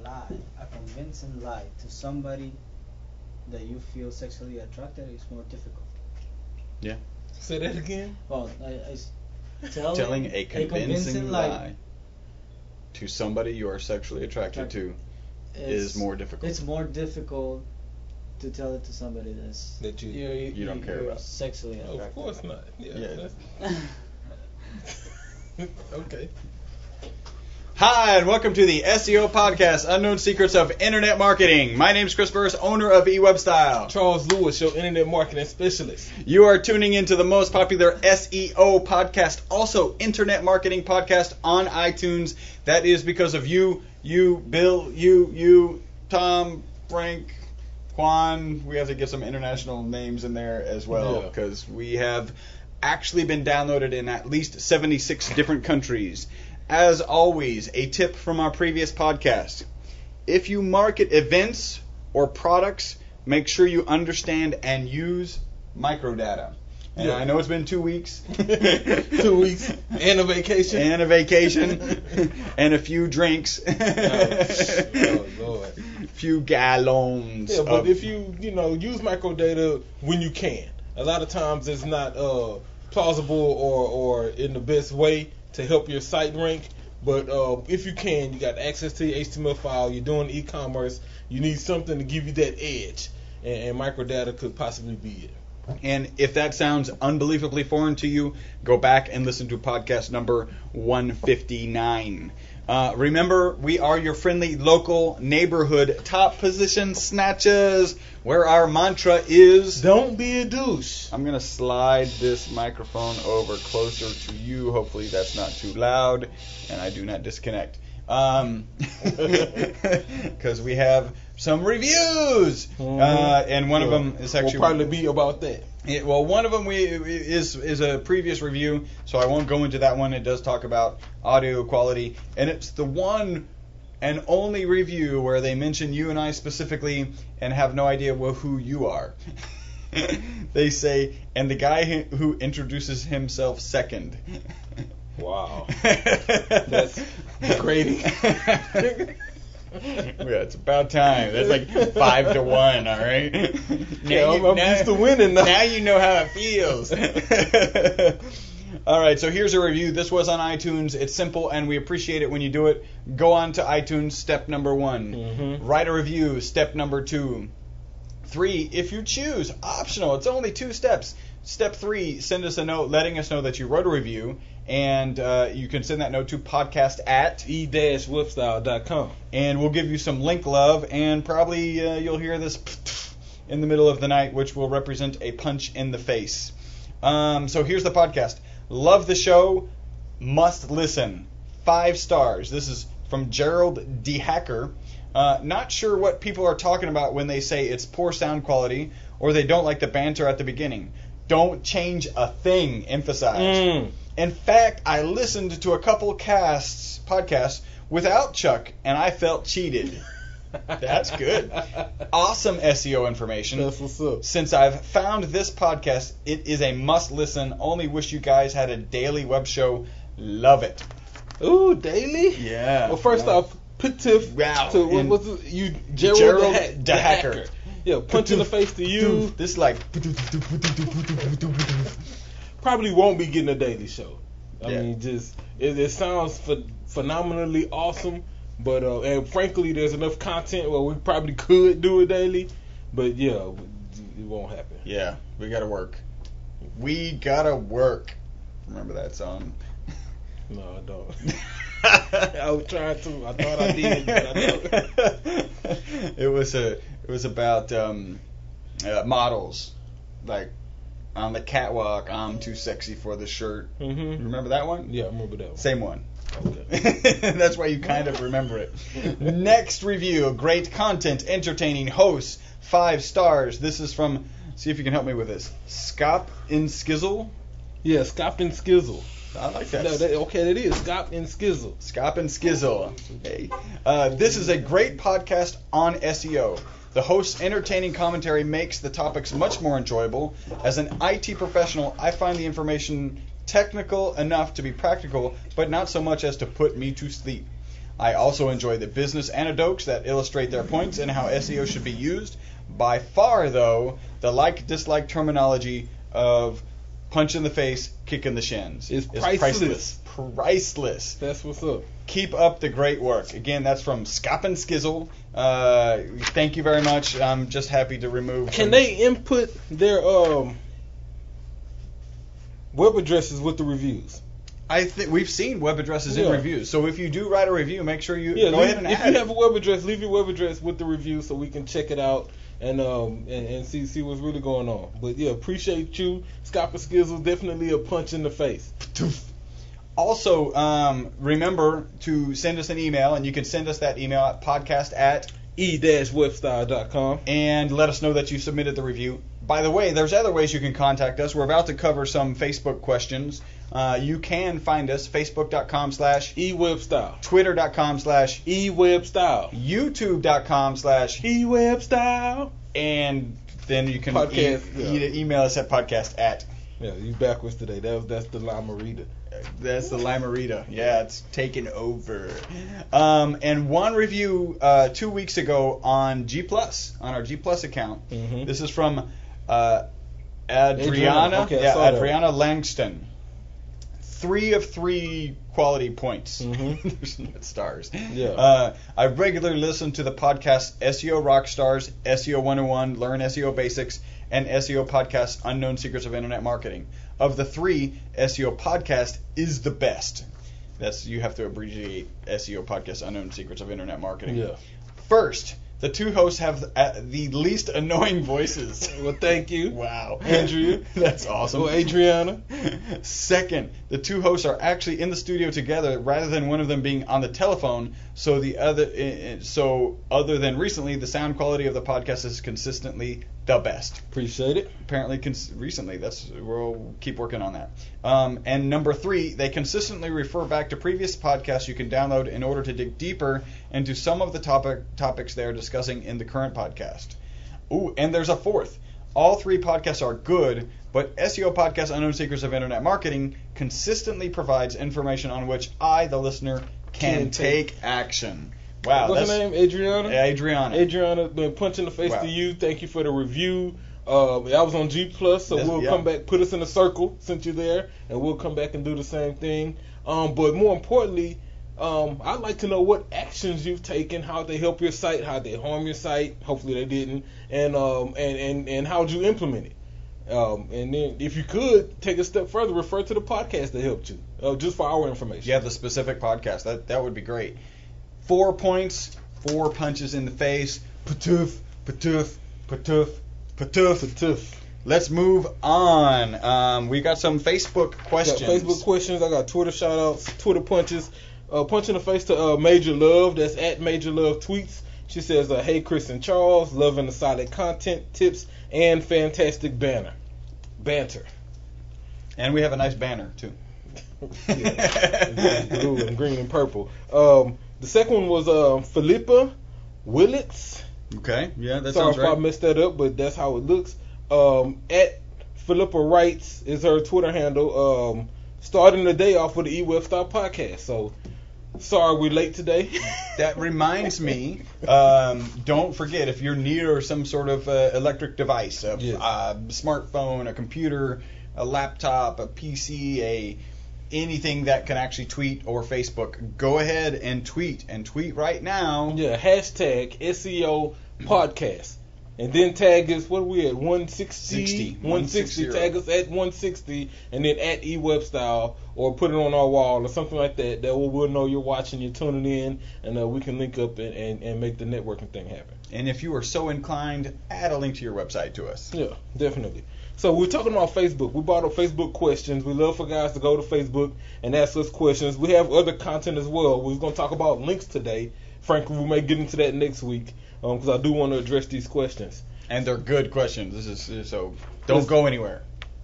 a convincing lie to somebody that you feel sexually attracted is more difficult. Yeah. Say that again. Well, Telling a convincing lie to somebody you are sexually attracted to is more difficult. It's more difficult to tell it to somebody that you don't care about. Sexually attracted. Of course not. Yeah. Okay. Hi, and welcome to the SEO podcast, Unknown Secrets of Internet Marketing. My name is Chris Burris, owner of eWebStyle. Charles Lewis, your internet marketing specialist. You are tuning into the most popular SEO podcast, also internet marketing podcast on iTunes. That is because of you, Bill, you, Tom, Frank, Juan. We have to get some international names in there as well because we have actually been downloaded in at least 76 different countries. As always, a tip from our previous podcast. If you market events or products, make sure you understand and use microdata. And I know it's been 2 weeks. 2 weeks. And a vacation. And a vacation. And a few drinks. Oh, Lord. Few gallons. Yeah, but if you use microdata when you can. A lot of times it's not plausible or in the best way to help your site rank, but if you can, you got access to your HTML file, you're doing e-commerce, you need something to give you that edge, and microdata could possibly be it. And if that sounds unbelievably foreign to you, go back and listen to podcast number 159. Remember, we are your friendly local neighborhood top position snatchers, where our mantra is... Don't be a douche. I'm going to slide this microphone over closer to you. Hopefully that's not too loud, and I do not disconnect. Because we have some reviews, and one of them is actually... will probably be about that. One of them is a previous review, so I won't go into that one. It does talk about audio quality, and it's the one and only review where they mention you and I specifically and have no idea who you are. They say, and the guy who introduces himself second. Wow. That's grading. Yeah, it's about time. That's like 5-1, all right? I'm used to winning now. Now you know how it feels. All right, so here's a review. This was on iTunes. It's simple, and we appreciate it when you do it. Go on to iTunes, step number 1. Mm-hmm. Write a review, step number 2. 3, if you choose, optional. It's only 2 steps. Step 3, send us a note letting us know that you wrote a review, and you can send that note to podcast@e-webstyle.com. And we'll give you some link love, and probably you'll hear this in the middle of the night, which will represent a punch in the face. So here's the podcast. Love the show. Must listen. 5 stars. This is from Gerald D. Hacker. Not sure what people are talking about when they say it's poor sound quality or they don't like the banter at the beginning. Don't change a thing, emphasize. In fact, I listened to a couple podcasts without Chuck, and I felt cheated. That's good. Awesome SEO information. That's what's up. Since I've found this podcast, it is a must-listen. Only wish you guys had a daily web show. Love it. Ooh, daily? Yeah. Well, first off, Pitif. Wow. To, what's it? You, Gerald the Hacker. Yeah, punch in the face to you. This is like... Probably won't be getting a daily show. I mean, just it sounds phenomenally awesome, but and frankly, there's enough content where we probably could do it daily, but yeah, it won't happen. Yeah, we gotta work. We gotta work. Remember that song? No, I don't. I was trying to. I thought I did, but I don't. It was about models, like on the catwalk. I'm too sexy for the shirt. Mm-hmm. Remember that one? Yeah, I remember that one. Same one. Okay. That's why you kind of remember it. Next review: great content, entertaining hosts, 5 stars. This is from. See if you can help me with this. Scop in Skizzle. Yeah, Scop and Skizzle. I like that. No, that is Scop and Skizzle. Scop and Skizzle. Hey. This is a great podcast on SEO. The host's entertaining commentary makes the topics much more enjoyable. As an IT professional, I find the information technical enough to be practical, but not so much as to put me to sleep. I also enjoy the business anecdotes that illustrate their points and how SEO should be used. By far, though, the like-dislike terminology of punch in the face, kick in the shins is priceless. Priceless. That's what's up. Keep up the great work. Again, that's from Scop and Skizzle. Thank you very much. I'm just happy to remove. Can they input their web addresses with the reviews? I think we've seen web addresses in reviews. So if you do write a review, make sure you go ahead and add if you have a web address, leave your web address with the review so we can check it out and see what's really going on. But yeah, appreciate you, Scott and Skizzle. Definitely a punch in the face. Also, remember to send us an email, and you can send us that email at podcast@e-webstyle.com, and let us know that you submitted the review. By the way, there's other ways you can contact us. We're about to cover some Facebook questions. You can find us facebook.com/ewebstyle, twitter.com/ewebstyle, youtube.com/ewebstyle, and then you can email us at podcast@. Yeah, you backwards today. That's the Lima-Rita. That's the Lima-Rita. Yeah, it's taken over. And one review 2 weeks ago on G+, on our G+ account. Mm-hmm. This is from Adriana. Okay, Adriana Langston. 3 of 3 quality points. Mm-hmm. There's no stars. Yeah. I regularly listen to the podcast SEO Rockstars, SEO 101, Learn SEO Basics, and SEO Podcast Unknown Secrets of Internet Marketing. Of the 3, SEO Podcast is the best. You have to abbreviate SEO Podcast Unknown Secrets of Internet Marketing. Yeah. First, the 2 hosts have the least annoying voices. Well, thank you. Wow. Andrea. That's awesome. Well, Adriana. Second, the 2 hosts are actually in the studio together rather than one of them being on the telephone. So other than recently, the sound quality of the podcast is consistently the best. Appreciate it. Apparently, recently. We'll keep working on that. And number 3, they consistently refer back to previous podcasts you can download in order to dig deeper into some of the topics they are discussing in the current podcast. Ooh, and there's a 4th. All 3 podcasts are good, but SEO Podcast Unknown Secrets of Internet Marketing consistently provides information on which I, the listener, can take action. Wow. What's her name? Adriana? Adriana, been punching the face Wow. to you. Thank you for the review. I was on G+, so we'll come back, put us in a circle since you're there, and we'll come back and do the same thing. But more importantly, I'd like to know what actions you've taken, how they help your site, how they harm your site. Hopefully they didn't, and how'd you implement it. And then if you could take a step further, refer to the podcast that helped you, just for our information. Yeah, the specific podcast. That would be great. 4 points, 4 punches in the face. Patoof, patoof, patoof, patoof, patoof. Let's move on. We got some Facebook questions. Got Facebook questions. I got Twitter shout outs, Twitter punches. Punch in the face to Major Love. That's at Major Love Tweets. She says, hey, Chris and Charles, loving the solid content, tips, and fantastic banter. And we have a nice banner, too. Yeah. Blue and green and purple. The second one was Philippa Willits. Okay, yeah, that Sorry sounds right. if I messed that up, but that's how it looks. At Philippa Wrights is her Twitter handle. Starting the day off with the eWebstyle podcast. So, sorry we're late today. That reminds me, don't forget, if you're near some sort of electric device, a smartphone, a computer, a laptop, a PC, anything that can actually tweet or Facebook, go ahead and tweet right now. Yeah, hashtag SEO podcast. And then tag us, what are we at, 160? 160. Tag us at 160 and then at eWebstyle, or put it on our wall or something like that. That we'll know you're watching, you're tuning in, and we can link up and make the networking thing happen. And if you are so inclined, add a link to your website to us. Yeah, definitely. So we're talking about Facebook. We brought up Facebook questions. We love for guys to go to Facebook and ask us questions. We have other content as well. We're going to talk about links today. Frankly, we may get into that next week because I do want to address these questions. And they're good questions. Don't go anywhere.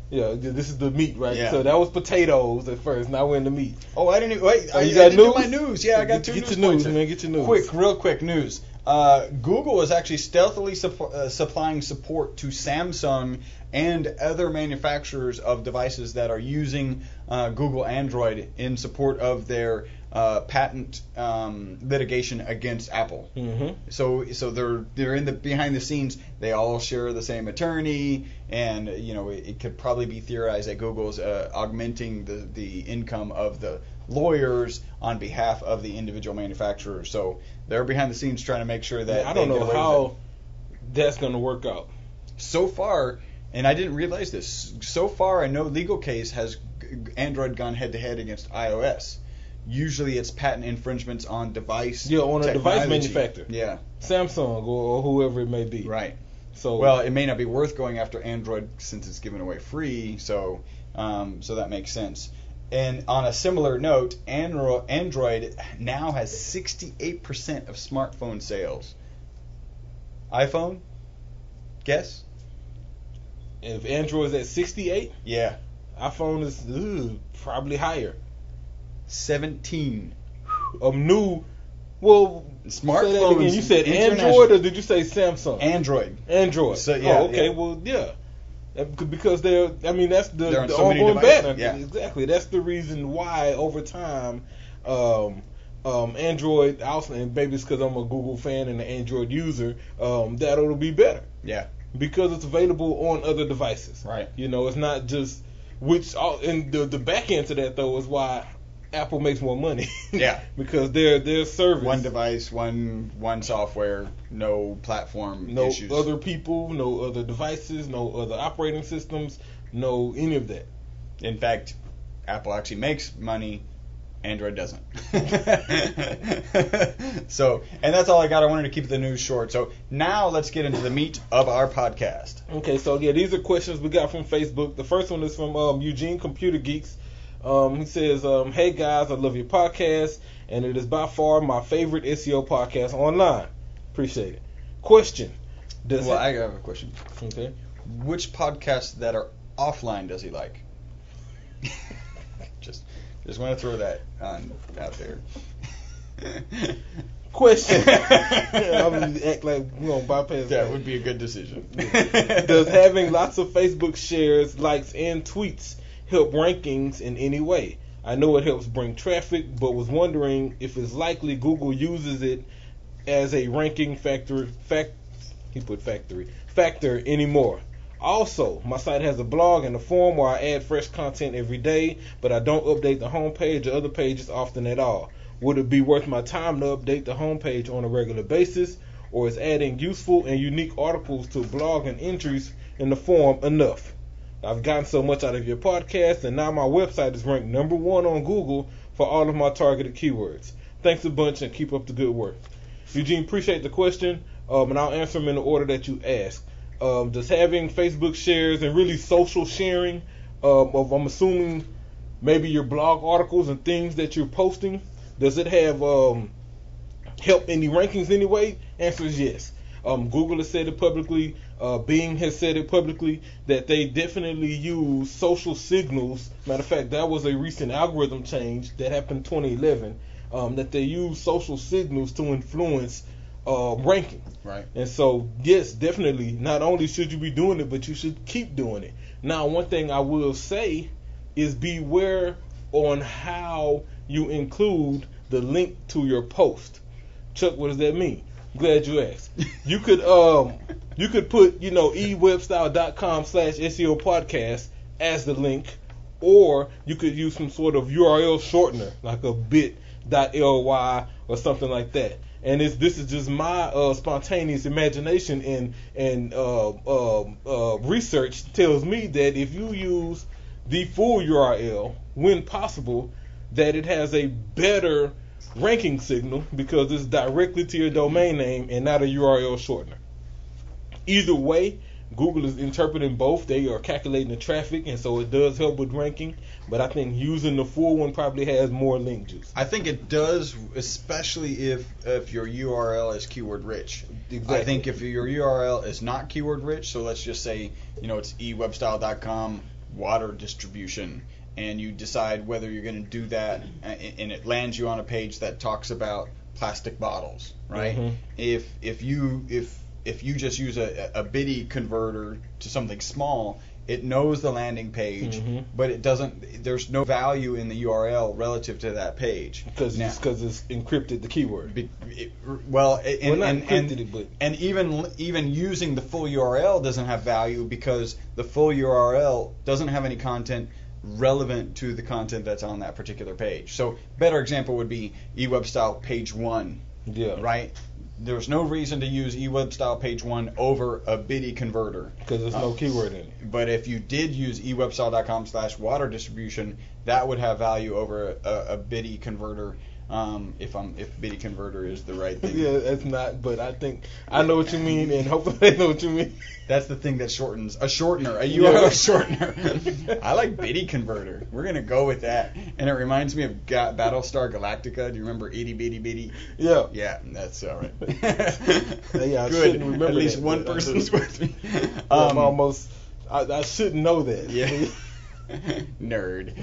Yeah, this is the meat, right? Yeah. So that was potatoes at first. Now we're in the meat. Oh, I didn't. Wait, I got didn't news? do my news. Yeah, I got two news. Get your news, man. Get your news. Real quick news. Google is actually stealthily supplying support to Samsung and other manufacturers of devices that are using Google Android in support of their patent litigation against Apple. Mm-hmm. So they're in the behind the scenes. They all share the same attorney, and it could probably be theorized that Google's augmenting the income of the lawyers on behalf of the individual manufacturers. So they're behind the scenes trying to make sure that I don't know how that's going to work out. So far, and I didn't realize this. So far, I know legal case has Android gone head to head against iOS. Usually, it's patent infringements on device. Yeah, on a technology. device manufacturer. Yeah, Samsung or whoever it may be. right. So well, it may not be worth going after Android since it's given away free. So that makes sense. And on a similar note, Android now has 68% of smartphone sales. iPhone, guess? if Android's at 68, Yeah, iPhone is probably higher. 17. New. Well, Smartphones. say that again. You said international- Android or did you say Samsung? Android. Android. So, yeah, oh, okay. yeah. Well, yeah. Because that's They're on the so many ongoing devices, battle. yeah. Exactly. That's the reason why over time, Android also, and maybe it's because I'm a Google fan and an Android user, that'll be better Yeah. because it's available on other devices. Right. It's not just and the back end to that though is why Apple makes more money. Yeah. Because their service. One device, one software, no platform No issues. other people, no other devices, no other operating systems, no any of that. In fact, Apple actually makes money. Android doesn't. So, and that's all I got. I wanted to keep the news short. So now let's get into the meat of our podcast. Okay, so yeah, these are questions we got from Facebook. The first one is from Eugene Computer Geeks. He says, "Hey guys, I love your podcast, and it is by far my favorite SEO podcast online. Appreciate it. Question: Well, I have a question. Okay. Which podcasts that are offline does he like?" Just want to throw that out there. Question. I would act like we don't bypass That would be a good decision. Does having lots of Facebook shares, likes, and tweets help rankings in any way? I know it helps bring traffic, but was wondering if it's likely Google uses it as a ranking factor anymore. Also, my site has a blog and a forum where I add fresh content every day, but I don't update the homepage or other pages often at all. Would it be worth my time to update the homepage on a regular basis, or is adding useful and unique articles to blog and entries in the forum enough? I've gotten so much out of your podcast, and now my website is ranked number 1 on Google for all of my targeted keywords. Thanks a bunch and keep up the good work. Eugene, appreciate the question, and I'll answer them in the order that you asked. Does having Facebook shares and really social sharing of, I'm assuming, maybe your blog articles and things that you're posting, does it have help any rankings anyway? Answer is yes. Google has said it publicly. Bing has said it publicly that they definitely use social signals. Matter of fact, that was a recent algorithm change that happened in 2011. That they use social signals to influence ranking. Right. And so, yes, definitely, not only should you be doing it, but you should keep doing it. Now, one thing I will say is beware on how you include the link to your post. Chuck, what does that mean? Glad you asked. You could put, ewebstyle.com/SEO podcast as the link, or you could use some sort of URL shortener like a bit.ly or something like that. And this is just my spontaneous imagination and research tells me that if you use the full URL when possible, that it has a better ranking signal because it's directly to your domain name and not a URL shortener. Either way, Google is interpreting both. They are calculating the traffic, and so it does help with ranking. But I think using the full one probably has more link juice. I think it does, especially if your URL is keyword rich. Exactly. I think if your URL is not keyword rich, so let's just say it's ewebstyle.com water distribution, and you decide whether you're going to do that, and it lands you on a page that talks about plastic bottles, right? Mm-hmm. If you just use a bitty converter to something small, It knows the landing page, but it doesn't. There's no value in the URL relative to that page because it's encrypted the keyword. Not encrypted, but even using the full URL doesn't have value because the full URL doesn't have any content relevant to the content that's on that particular page. So better example would be eWeb style page 1. Yeah. Right? There's no reason to use eWeb style page 1 over a biddy converter. Because there's no keyword in it. But if you did use ewebstyle.com/water distribution, that would have value over a biddy converter. If biddy converter is the right thing. Yeah, it's not, but I think I know what you mean, and hopefully they know what you mean. That's the thing that shortens a URL shortener. I like biddy converter. We're gonna go with that, and it reminds me of Battlestar Galactica. Do you remember itty bitty bitty? Yeah. Yeah, that's all right. Yeah, I good. shouldn't remember At least that, one person's with me. I shouldn't know that. Yeah. Nerd.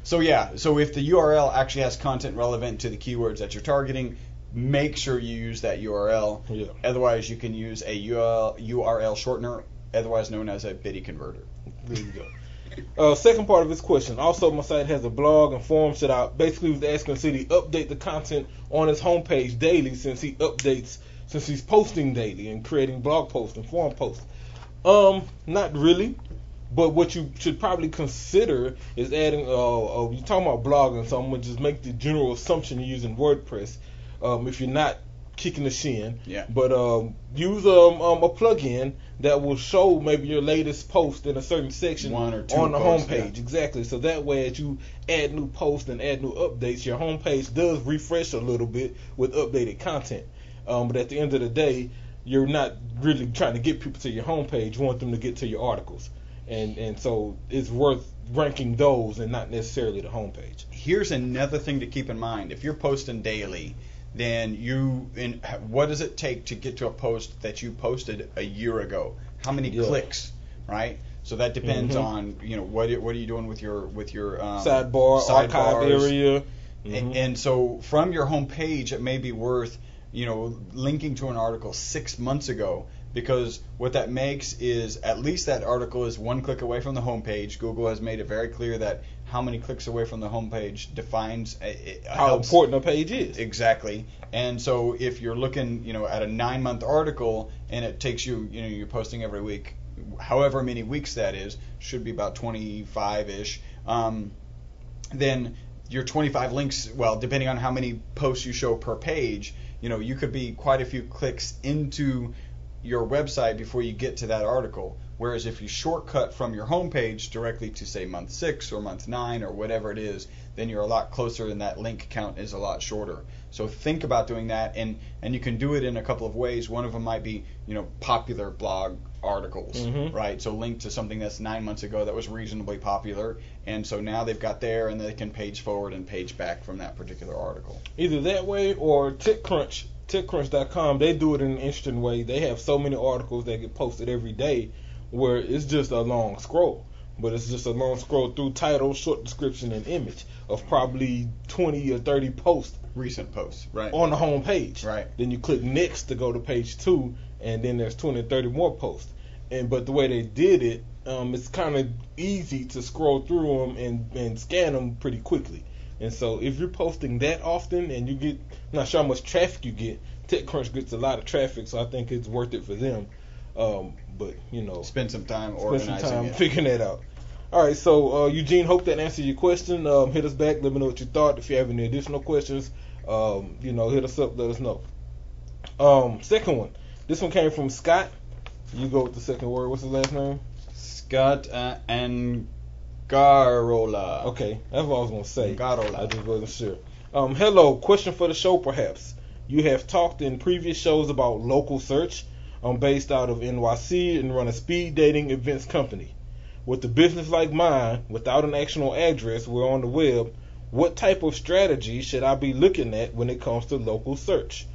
So if the URL actually has content relevant to the keywords that you're targeting, make sure you use that URL. Yeah. Otherwise, you can use a URL shortener, otherwise known as a biddy converter. There you go. Second part of his question. Also, my site has a blog and forum set out. Basically, was asking City update the content on his homepage daily since he's posting daily and creating blog posts and forum posts. Not really. But what you should probably consider is adding, you're talking about blogging, so I'm going to just make the general assumption you're using WordPress if you're not kicking the shin. Yeah. But use a plugin that will show maybe your latest post in a certain section One or two on the posts, homepage. yeah. Exactly. So that way, as you add new posts and add new updates, your homepage does refresh a little bit with updated content. But at the end of the day, you're not really trying to get people to your homepage. You want them to get to your articles. And so it's worth ranking those and not necessarily the homepage. Here's another thing to keep in mind. If you're posting daily, then what does it take to get to a post that you posted a year ago? How many clicks, right? So that depends on what are you doing with your sidebar, archive area. And so from your homepage, it may be worth linking to an article 6 months ago. Because what that makes is at least that article is one click away from the homepage. Google has made it very clear that how many clicks away from the homepage defines how important a page is. Exactly. And so if you're looking, at a 9-month article and it takes you, you're posting every week, however many weeks that is, should be about 25-ish, then your 25 links, well, depending on how many posts you show per page, you could be quite a few clicks into your website before you get to that article. Whereas if you shortcut from your homepage directly to say month 6 or month 9 or whatever it is, then you're a lot closer and that link count is a lot shorter. So think about doing that, and you can do it in a couple of ways. One of them might be popular blog articles, right? So link to something that's 9 months ago that was reasonably popular, and so now they've got there and they can page forward and page back from that particular article. Either that way or TechCrunch.com, they do it in an interesting way. They have so many articles that get posted every day where it's just a long scroll. But it's just a long scroll through title, short description, and image of probably 20 or 30 posts. Recent posts, right. On the home page. Right. Then you click next to go to page 2, and then there's 20 or 30 more posts. But the way they did it, it's kind of easy to scroll through them and scan them pretty quickly. And so if you're posting that often and you get, I'm not sure how much traffic you get, TechCrunch gets a lot of traffic, so I think it's worth it for them. But spend some time organizing it. Figuring that out. All right, so Eugene, hope that answered your question. Hit us back, let me know what you thought. If you have any additional questions, hit us up, let us know. Second one, this one came from Scott. You go with the second word. What's his last name? Scott and Garola. Okay, that's what I was gonna say. Garola. I just wasn't sure. Hello, question for the show, perhaps. You have talked in previous shows about local search. I'm based out of NYC and run a speed dating events company. With a business like mine, without an actual address, we're on the web. What type of strategy should I be looking at when it comes to local search?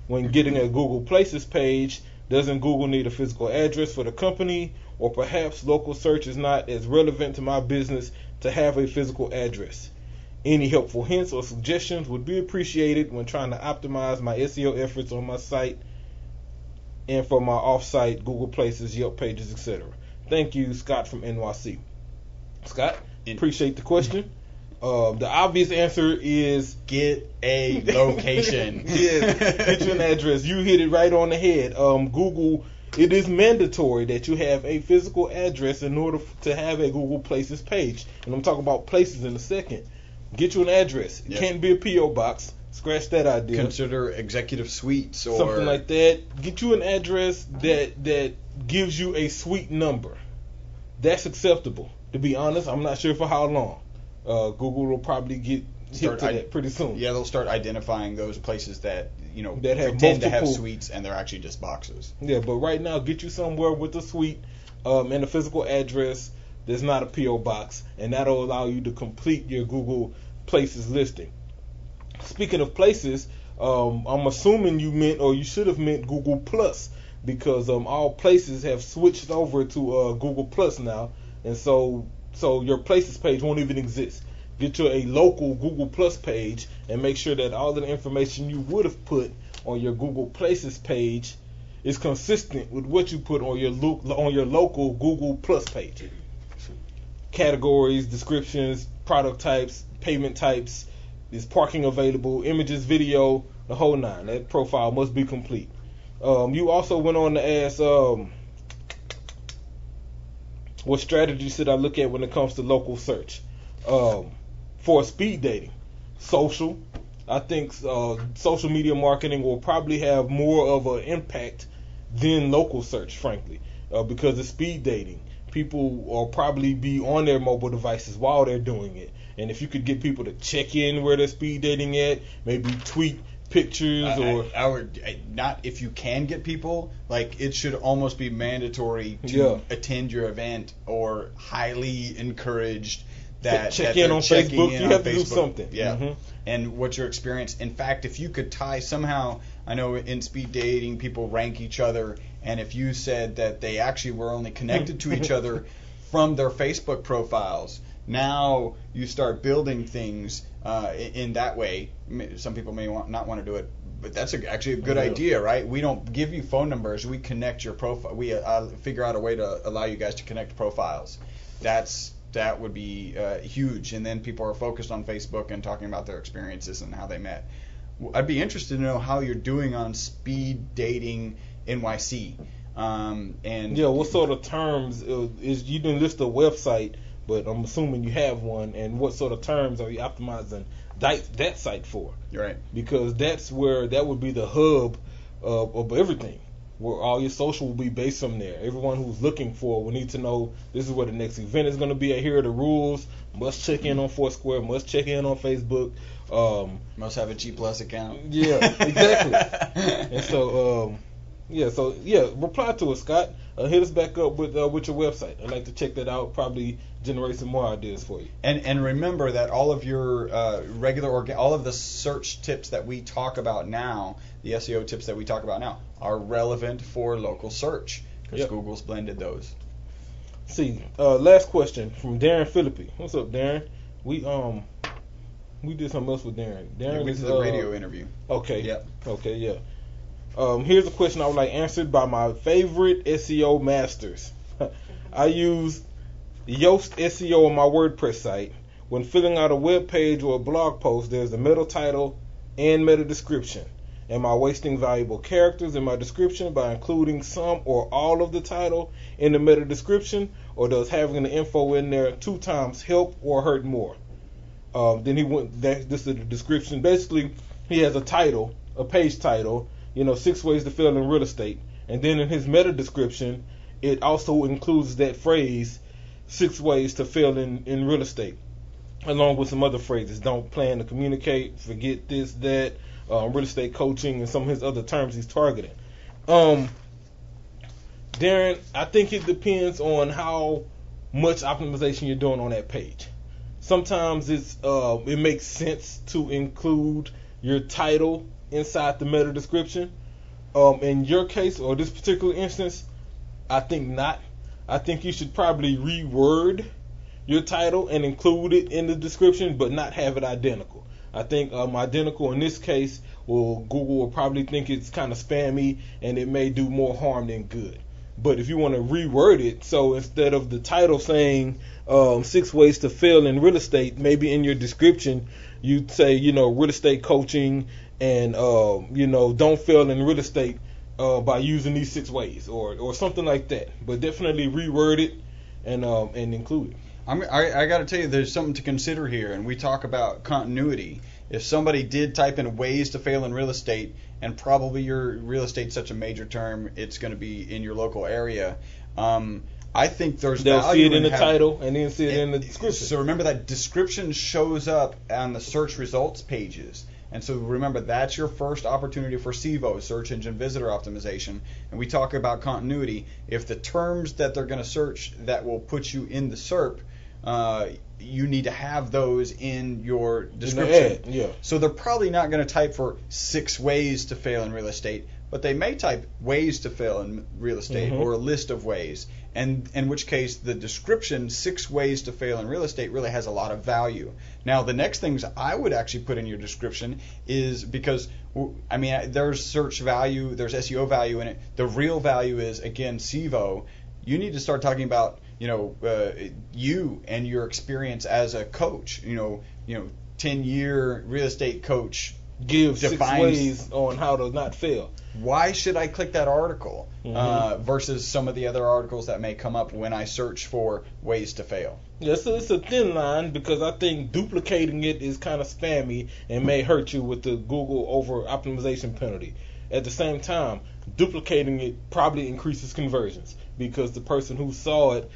When getting a Google Places page, doesn't Google need a physical address for the company? Or perhaps local search is not as relevant to my business to have a physical address? Any helpful hints or suggestions would be appreciated when trying to optimize my SEO efforts on my site. and for my off-site Google Places, Yelp pages, etc. Thank you, Scott from NYC. Scott, appreciate the question. The obvious answer is get a location. Yes, get you an address. You hit it right on the head. Google, it is mandatory that you have a physical address in order to have a Google Places page. And I'm talking about places in a second. Get you an address. It can't be a P.O. box. Scratch that idea. Consider executive suites or something like that. Get you an address that gives you a suite number. That's acceptable. To be honest, I'm not sure for how long. Google will probably get hit to that pretty soon. Yeah, they'll start identifying those places that that have pretend to have suites and they're actually just boxes. Yeah, but right now, get you somewhere with a suite and a physical address that's not a P.O. box, and that'll allow you to complete your Google Places listing. Speaking of places, I'm assuming you meant, or you should have meant, Google Plus, because all places have switched over to Google Plus now, and so your Places page won't even exist. Get you a local Google Plus page and make sure that all of the information you would have put on your Google Places page is consistent with what you put on your local Google Plus page. Categories, descriptions, product types, payment types, is parking available, images, video, the whole nine. That profile must be complete. You also went on to ask, what strategy should I look at when it comes to local search? For speed dating, social. I think social media marketing will probably have more of an impact than local search, frankly, because it's speed dating. People will probably be on their mobile devices while they're doing it. And if you could get people to check in where they're speed dating at, maybe tweet pictures not if you can get people, like it should almost be mandatory to attend your event or highly encouraged that check in on Facebook. You have to do something. Yeah. Mm-hmm. And what's your experience? In fact, if you could tie somehow, I know in speed dating people rank each other, and if you said that they actually were only connected to each other from their Facebook profiles, now you start building things in that way. Some people may not want to do it, but that's actually a good idea, right? We don't give you phone numbers. We connect your profile. We figure out a way to allow you guys to connect profiles. That would be huge. And then people are focused on Facebook and talking about their experiences and how they met. I'd be interested to know how you're doing on speed dating NYC. What sort of terms is you didn't list a website, but I'm assuming you have one, and what sort of terms are you optimizing that site for? You're right. Because that would be the hub of everything, where all your social will be based from there. Everyone who's looking for will need to know this is where the next event is going to be at. Here are the rules. Must check in on Foursquare. Must check in on Facebook. Must have a G Plus account. Yeah, exactly. And so, reply to us, Scott. Hit us back up with your website. I'd like to check that out. Probably generate some more ideas for you. And remember that all of your all of the search tips that we talk about now, the SEO tips that we talk about now, are relevant for local search because Google's blended those. See, last question from Darren Philippi. What's up, Darren? We did something else with Darren. Darren is the radio interview. Okay. Yep. Okay. Yeah. Here's a question I would like answered by my favorite SEO masters. I use Yoast SEO on my WordPress site. When filling out a web page or a blog post, there's a meta title and meta description. Am I wasting valuable characters in my description by including some or all of the title in the meta description, or does having the info in there 2 times help or hurt more? Then he went. This is the description. Basically, he has a title, a page title. 6 ways to fail in real estate, and then in his meta description, it also includes that phrase, 6 ways to fail in real estate, along with some other phrases. Don't plan to communicate, forget this, that, real estate coaching, and some of his other terms he's targeting. Darren, I think it depends on how much optimization you're doing on that page. Sometimes it makes sense to include your title inside the meta description. In your case, or this particular instance, I think not. I think you should probably reword your title and include it in the description, but not have it identical. I think identical in this case, Google will probably think it's kind of spammy and it may do more harm than good. But if you want to reword it, so instead of the title saying 6 ways to fail in real estate, maybe in your description you'd say, real estate coaching and, don't fail in real estate by using these 6 ways or something like that. But definitely reword it and include it. I got to tell you, there's something to consider here, and we talk about continuity. If somebody did type in ways to fail in real estate, and probably your real estate's such a major term, it's going to be in your local area. I think they'll value see it in the title and then see it in the description. So remember that description shows up on the search results pages. And so remember, that's your first opportunity for SEO, search engine visitor optimization. And we talk about continuity. If the terms that they're going to search that will put you in the SERP, you need to have those in your description. Yeah. So they're probably not going to type for 6 ways to fail in real estate, but they may type ways to fail in real estate or a list of ways. And in which case the description 6 ways to fail in real estate really has a lot of value. Now the next things I would actually put in your description is, because there's search value, there's SEO value in it. The real value is, again, SEO. You need to start talking about you and your experience as a coach. 10-year real estate coach give 6 ways on how to not fail. Why should I click that article versus some of the other articles that may come up when I search for ways to fail? Yeah, so it's a thin line, because I think duplicating it is kind of spammy and may hurt you with the Google over optimization penalty. At the same time, duplicating it probably increases conversions, because the person who saw it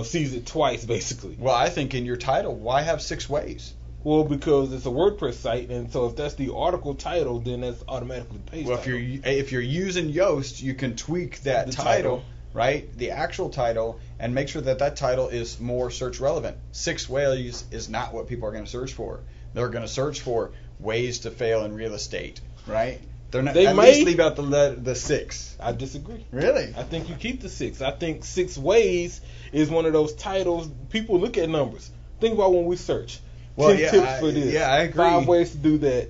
sees it twice, basically. Well, I think in your title, why have 6 ways? Well, because it's a WordPress site, and so if that's the article title, then that's automatically the page title. If you're using Yoast, you can tweak that title, right? The actual title, and make sure that title is more search relevant. 6 ways is not what people are going to search for. They're going to search for ways to fail in real estate, right? They're not. At least leave out the 6. I disagree. Really? I think you keep the 6. I think 6 ways is one of those titles. People look at numbers. Think about when we search. 10 tips for this. Yeah, I agree. 5 ways to do that.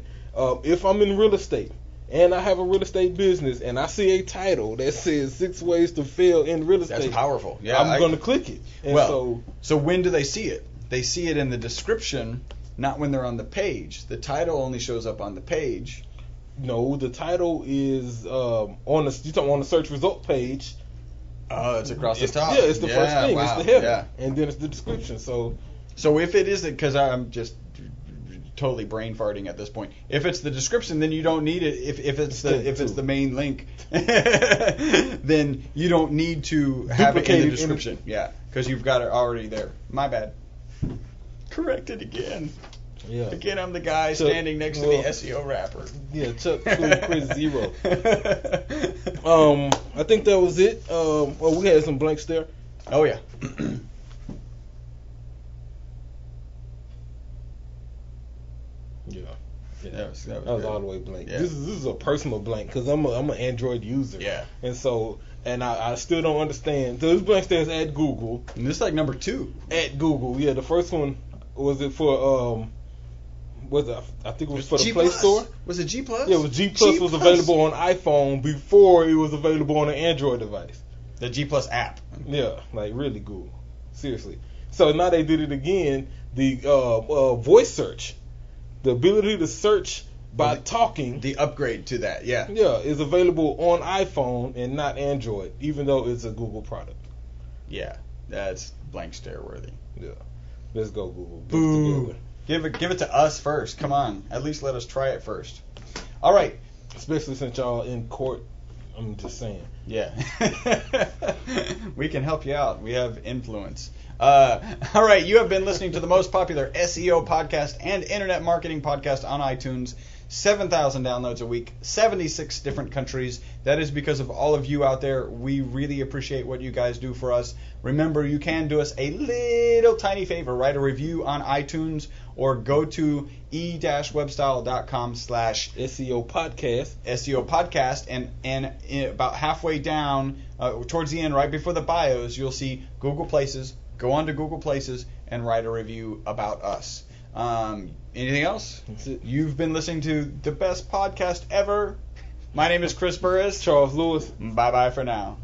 If I'm in real estate and I have a real estate business and I see a title that says 6 ways to fail in real estate, that's powerful. Yeah, I'm going to click it. And so when do they see it? They see it in the description, not when they're on the page. The title only shows up on the page. No, the title is on the search result page. Oh, it's across the top. Yeah, it's the first thing. Wow, it's the header, and then it's the description. So if it isn't, because I'm just totally brain farting at this point. If it's the description, then you don't need it. If it's the main link, then you don't need to have it in the description. Yeah, because you've got it already there. My bad. Correct it again. Yeah. Again, I'm the guy standing next to the SEO rapper. Yeah, Chuck Quiz 0. I think that was it. We had some blanks there. Oh yeah. Yeah. That was all the way blank. Yeah. This is a personal blank, because I'm an Android user. Yeah. And I still don't understand. So this blank stands at Google. And this is like number 2. At Google, yeah. The first one was it for I think it was for the Play Store. Was it G+? Yeah, it was G+. Was available on iPhone before it was available on an Android device. The G+ app. Yeah, like really Google. Seriously. So now they did it again. The voice search, the ability to search by talking. The upgrade to that, yeah. Yeah, is available on iPhone and not Android, even though it's a Google product. Yeah, that's blank stare worthy. Yeah. Let's go, Google. Boo. Give it to us first. Come on. At least let us try it first. All right. Especially since y'all in court. I'm just saying. Yeah. We can help you out. We have influence. All right. You have been listening to the most popular SEO podcast and internet marketing podcast on iTunes. 7,000 downloads a week, 76 different countries. That is because of all of you out there. We really appreciate what you guys do for us. Remember, you can do us a little tiny favor. Write a review on iTunes or go to e-webstyle.com/SEO podcast. And about halfway down, towards the end, right before the bios, you'll see Google Places. Go on to Google Places and write a review about us. Anything else? That's it. You've been listening to the best podcast ever. My name is Chris Burris. Charles Lewis. Bye bye for now.